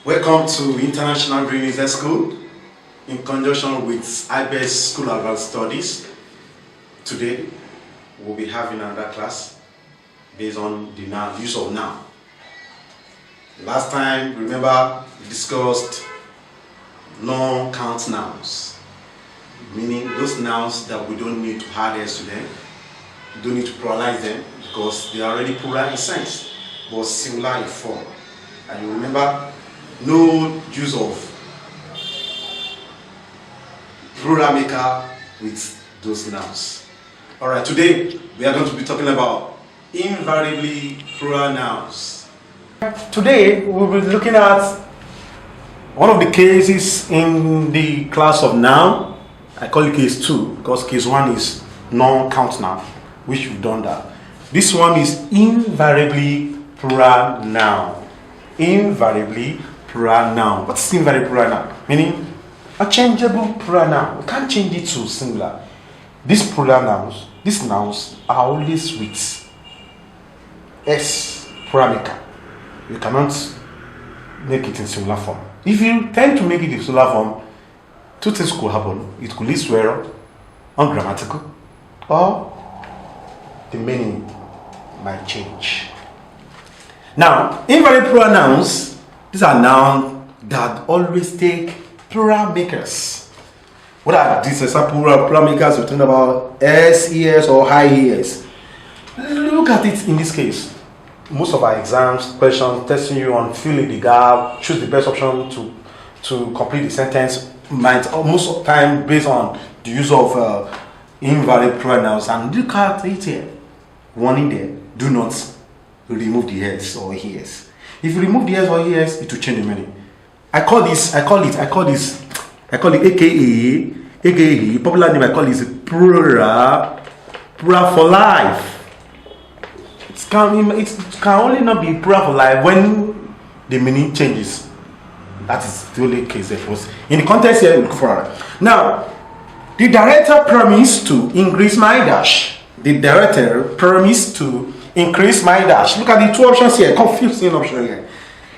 Welcome to International Green School in conjunction with IPN School of Advanced Studies. Today we'll be having another class based on the use of noun. Last time, remember, we discussed non-count nouns, meaning those nouns that we don't need to add s to them, we don't need to pluralize them because they are already plural in sense, but singular in form. And you remember, no use of plural maker with those nouns. Alright, today we are going to be talking about invariably plural nouns. Today we'll be looking at one of the cases in the class of noun. I call it case 2 because case 1 is non-count noun, which we've done that. This one is invariably plural noun. Invariably plural noun. What is invariably plural noun? Meaning a changeable plural noun. We can't change it to singular. These plural nouns, these nouns are always with s plural maker. You cannot make it in singular form. If you tend to make it in singular form, two things could happen. It could lead to error, ungrammatical, or the meaning might change. Now, invariant plural nouns, these are nouns that always take plural makers. What are these example plural makers? We're talking about s, es, or high es. Look at it in this case. Most of our exams, questions, testing you on fill in the gap, choose the best option to complete the sentence, might most of the time based on the use of invariant plural nouns. And look at it here. Warning there, do not remove the s or es. If you remove the s or es, it will change the meaning. I call it aka popular name I call this plural for life. It can only not be plural for life when the meaning changes. That is the only case there was. In the context here, we look for it. Now, the director promised to increase my dash. The director promised to increase my dash. Look at the two options here. Confusing option here.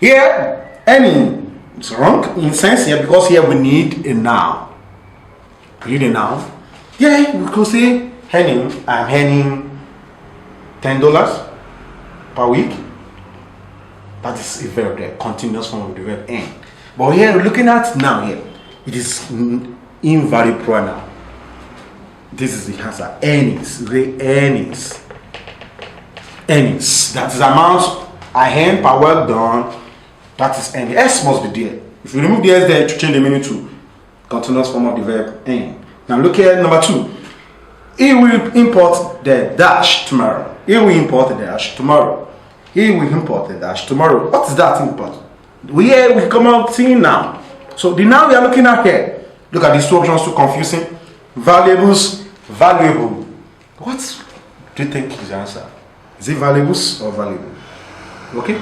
Here, any it's wrong in sense here because here we need a noun. We need a noun. Yeah, we could say earning. I'm earning $10 per week. That is a verb there, continuous form of the verb earn. But here we're looking at now here. It is invariant plural noun. This is the answer. Earnings. The earnings. Earnings. That is the amount I earn per work done. That is earning. S must be there. If you remove the S there to change the meaning to continuous form of the verb earn. Now look here, number 2. He will import the dash tomorrow. He will import the dash tomorrow. He will import the dash tomorrow. What is that import? We come out seeing now. So the noun we are looking at here. Look at these two options, too confusing. Valuables, valuable. What do you think is the answer? Is it valuables or valuable? Okay?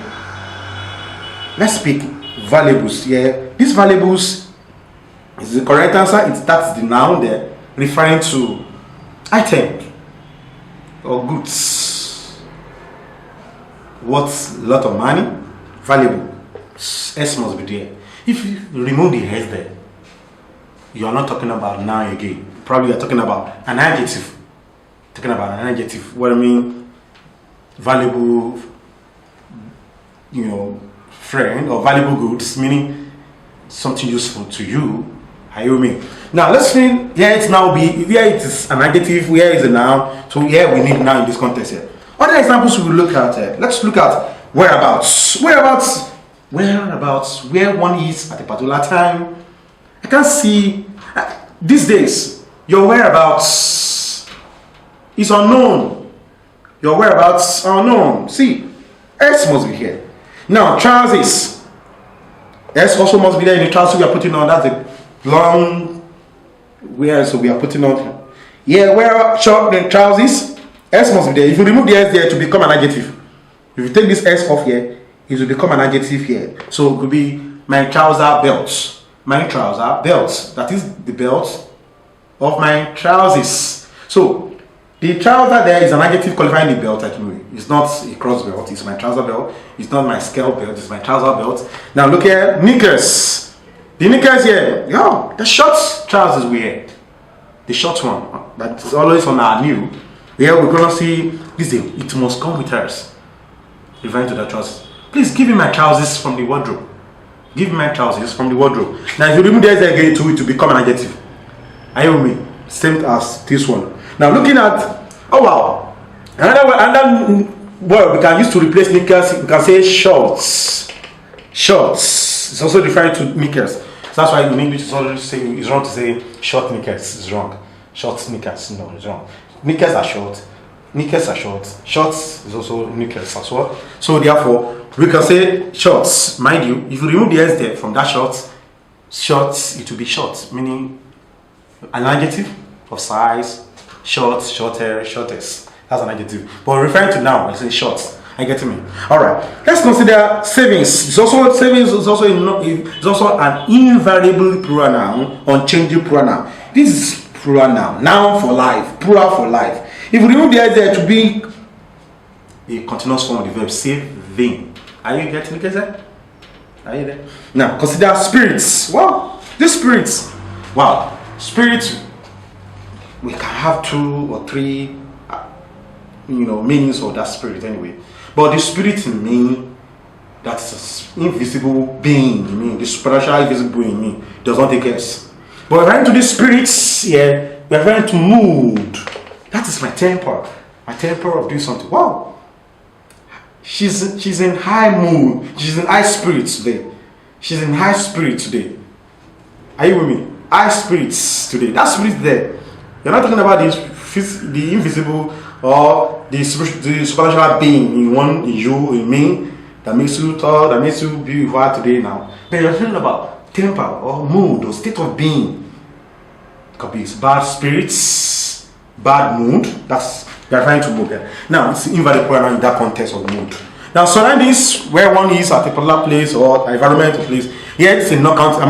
Let's speak valuables. Yeah, these valuables is the correct answer. That's the noun there referring to item or goods. What's a lot of money? Valuable. S must be there. If you remove the S there, you are not talking about noun again. Probably you are talking about an adjective. Talking about an adjective. What I mean, valuable, friend or valuable goods, meaning something useful to you. How you mean? Now let's see. Here it is an adjective. Where is a noun? So here we need noun in this context here. Other examples we will look at. Let's look at whereabouts. Whereabouts. Where one is at a particular time. I can see these days your whereabouts is unknown. Your whereabouts are unknown. See, S must be here. Now trousers. S also must be there in the trousers we are putting on. That's a long wear, so we are putting on. Yeah, wear short then trousers. S must be there. If you remove the S there to become an adjective. If you take this S off here, it will become an adjective here. So it could be my trouser belts. My trouser belts. That is the belt of my trousers. So The trouser there is an adjective qualifying the belt actually. It's not a cross belt, it's my trouser belt. It's not my scale belt, it's my trouser belt. Now look here, knickers. The knickers here, yo, the short trousers we wear. The short one, that's always on our new. Here we're gonna see this thing, it must come with hers. Referring to the trousers. Please give me my trousers from the wardrobe. Give me my trousers from the wardrobe. Now if you remove this again to it to become an adjective. Are you with me? Same as this one. Now looking at, oh wow, another word we can use to replace knickers, we can say shorts. Shorts. It's also referring to knickers. So that's why in English it's always saying it's wrong to say short knickers. It's wrong. Short knickers, no, it's wrong. Knickers are short. Knickers are short. Shorts is also knickers as well. So therefore, we can say shorts. Mind you, if you remove the S there from that shorts, it will be short, meaning an adjective of size, short, shorter, shortest. That's an adjective. But referring to now, I say short. I get me. All right. Let's consider savings. Savings is also an invariable plural noun, unchangeable plural noun. This is plural noun. Noun for life. Plural for life. If we remove the idea to be a continuous form of the verb saving, are you getting it? Are you there? Now consider spirits. Well, these spirits. Wow, spirits. We can have 2 or 3, meanings of that spirit anyway. But the spirit in me, that's invisible being in me, the supernatural invisible being in me, does not take us. But referring to the spirits here, we are referring to mood. That is my temper. My temper of doing something. Wow. She's in high mood. She's in high spirits today. She's in high spirits today. Are you with me? High spirits today. That spirit there. You're not talking about the invisible or the supernatural being in you, in me, that makes you tall, that makes you be who you are today now. But you're talking about temper or mood or state of being. It could be bad spirits, bad mood. That's you're referring to mood there. Now it's invalid pronoun in that context of mood. Now surroundings where one is at a particular place or environmental place, here it's a knockout,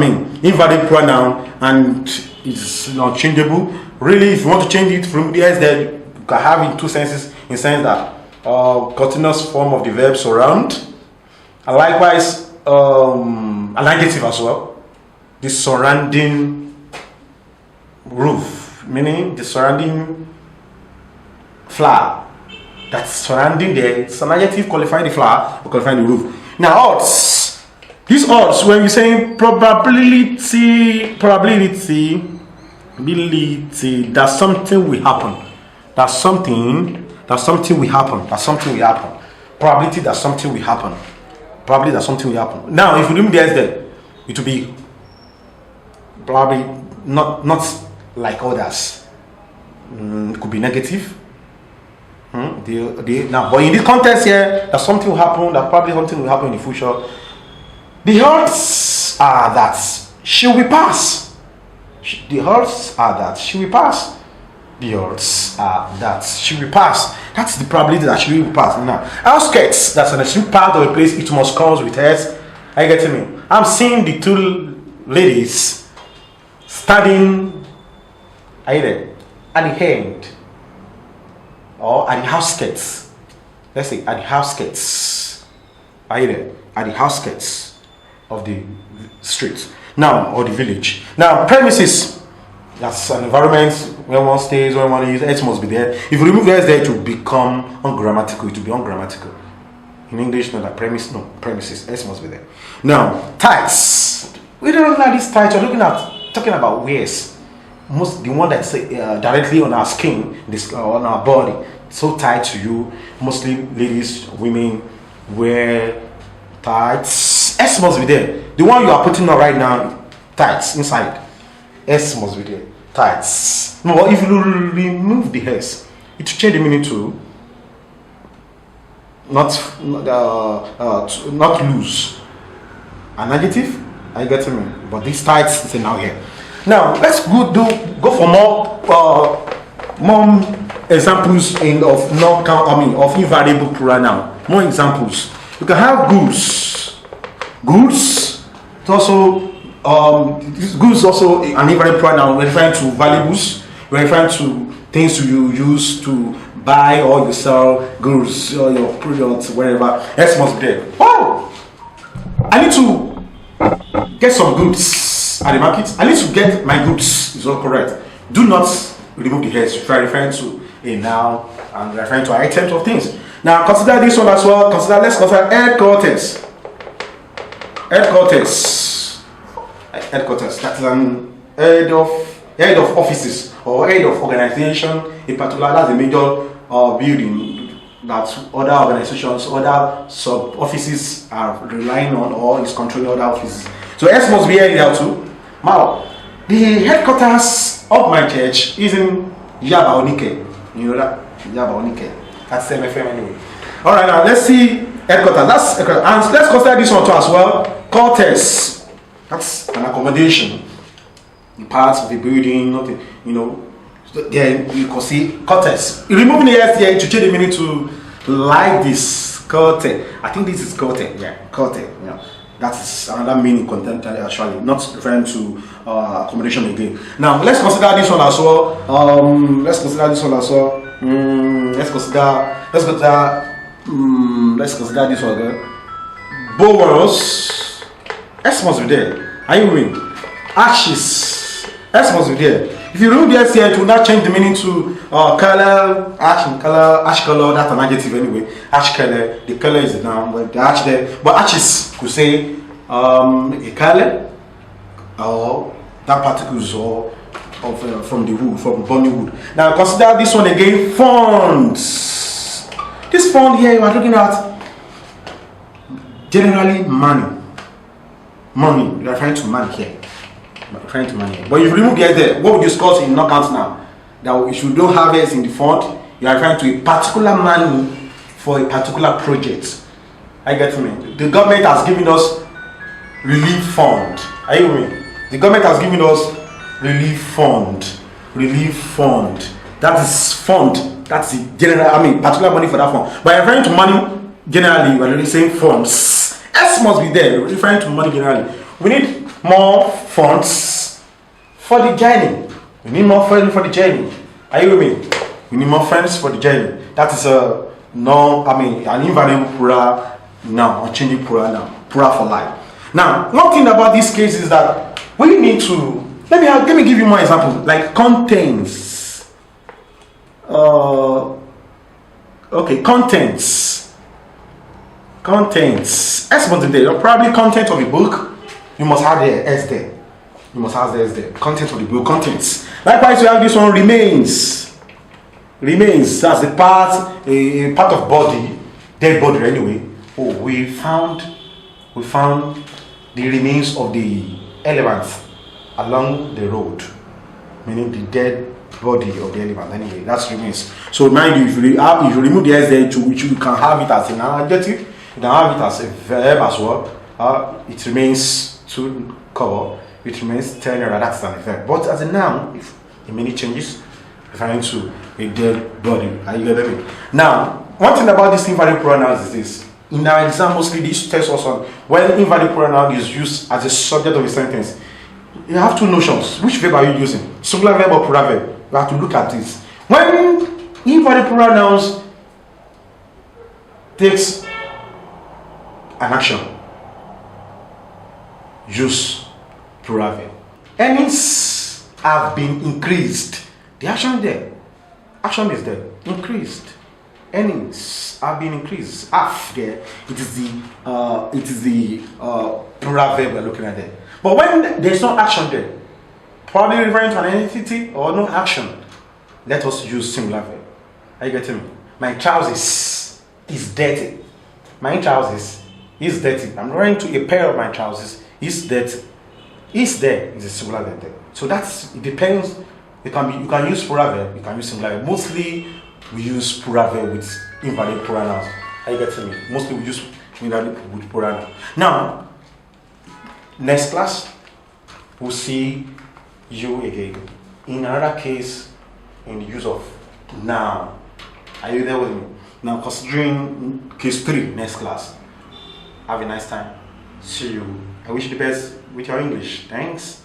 invalid pronoun and it's not changeable. Really, if you want to change it from the S there, you can have in 2 senses, in sense that continuous form of the verb surround, and likewise an adjective as well. The surrounding roof, meaning the surrounding flower that's surrounding there. It's an adjective qualifying the flower or qualifying the roof. Now odds. These odds, when you're saying probability that something will happen. That something will happen. Probability that something will happen. Probably that something will happen. Now if you remove the S there, it will be probably not like others. It could be negative. Now, but in this context here, that something will happen, that probably something will happen in the future. The odds are that she will pass. The odds are that she will pass. The odds are that she will pass. That's the probability that she will pass. Now, outskirts, that's an extreme part of a place, it must come with S. Are you getting me? I'm seeing the 2 ladies standing, are you there? At the end. Or at the outskirts. Let's say at the outskirts. Are you there? At the outskirts of the street. Now, or the village. Now, premises. That's an environment where one stays, where one is. S must be there. If you remove the S there, it will become ungrammatical. It will be ungrammatical. In English, no, like premise, no, premises. S must be there. Now, tights. We don't like these tights. We're talking about wears. The one that's directly on our skin, on our body, so tight to you. Mostly ladies, women wear tights. S must be there. The one you are putting on right now, tights inside. S must be there. Tights. No, but if you remove the S, it will change the meaning to not loose. An adjective. Are you getting me? But these tights is now here. Now let's go for more examples of invariable plural noun. More examples. You can have goods. Goods. It's also goods also an invariable plural noun. We're referring to valuables. We're referring to things you use to buy or you sell goods or your products, wherever. S must be there. Oh, I need to get some goods at the market. I need to get my goods. Is all correct. Do not remove the S. If you are referring to a noun and referring to items of things. Now consider this one as well. Let's consider headquarters. Headquarters. That is an head of offices or head of organization. In particular, that's a major building that other organizations, other sub offices are relying on or is controlling other offices. So S must be here too. Now, the headquarters of my church is in Yaba Onike. You know that? Yaba Onike. That's MFM anyway. Alright, now let's see headquarters. And let's consider this one too as well. Quarters. That's an accommodation. Parts of the building, nothing, Then you can see quarters. Removing the S here to change the meaning to like this. Quarter. I think this is quarter. Yeah, quarter. Yeah. That is another meaning content actually, not referring to accommodation again. Now let's consider this one as well. Let's consider this one again. Bowels. S must be there. Are you with? Ashes. S must be there. If you remove the S here, it will not change the meaning to color, ash color. That's an adjective anyway. Ash color. The color is the noun, but the ash there. But ashes could say a color or that particles or from the wood, from burning wood. Now consider this one again. Funds. This fund here you are looking at generally money. Money. You are referring to money here. But if you remove the S there, what we discuss in knockout now, that if you don't have S in the fund, you are referring to a particular money for a particular project. I get me. The government has given us relief fund. Are you with me? The government has given us relief fund. That is fund. That's the general. Particular money for that fund. But referring to money generally, we are really saying funds. S must be there. Referring to money generally. We need more funds for the journey. We need more funds for the journey. Are you with me? We need more funds for the journey. That is an invariable plural noun, unchanging plural noun, plural for life. Now, one thing about this case is that we need to let me give you more examples, like contains. Contents. S must be there. Probably content of a book. You must have the S there. Content of the book. Contents. Likewise, we have this one. Remains. That's a part of body, dead body anyway. Oh, we found the remains of the elephants along the road, meaning the dead body of the elephant. Anyway, that's remains. So mind you, if you remove the S there, you can have it as an adjective. You can have it as a verb as well. It remains to cover. It remains 10 naira. That's an verb. But as a noun, if the meaning changes, referring to a dead body. Are you getting me? Now, one thing about this invalid pronouns is this. In our exam, mostly this tells us on when invalid pronoun is used as a subject of a sentence. You have two notions. Which verb are you using? Singular verb or plural verb? You have to look at this. When invalid pronouns takes an action, use plural verb. Earnings have been increased. The action is there. Action is there. Increased. Earnings have been increased. Half there. It is the plural verb we're looking at there. But when there's no action there, probably referring to an entity or no action, let us use singular verb. Are you getting me? My trousers is dirty. My trousers is dirty. I'm referring to a pair of my trousers is dirty. Is there is a singular verb there. So it depends. You can use plural verb, you can use singular verb. Mostly we use plural verb with invalid pronouns. Are you getting me? Mostly we use invalid with plural. Now, next class we'll see you again in another case in the use of noun. Are you there with me? Now considering case 3 next class. Have a nice time. See you. I wish you the best with your English. Thanks.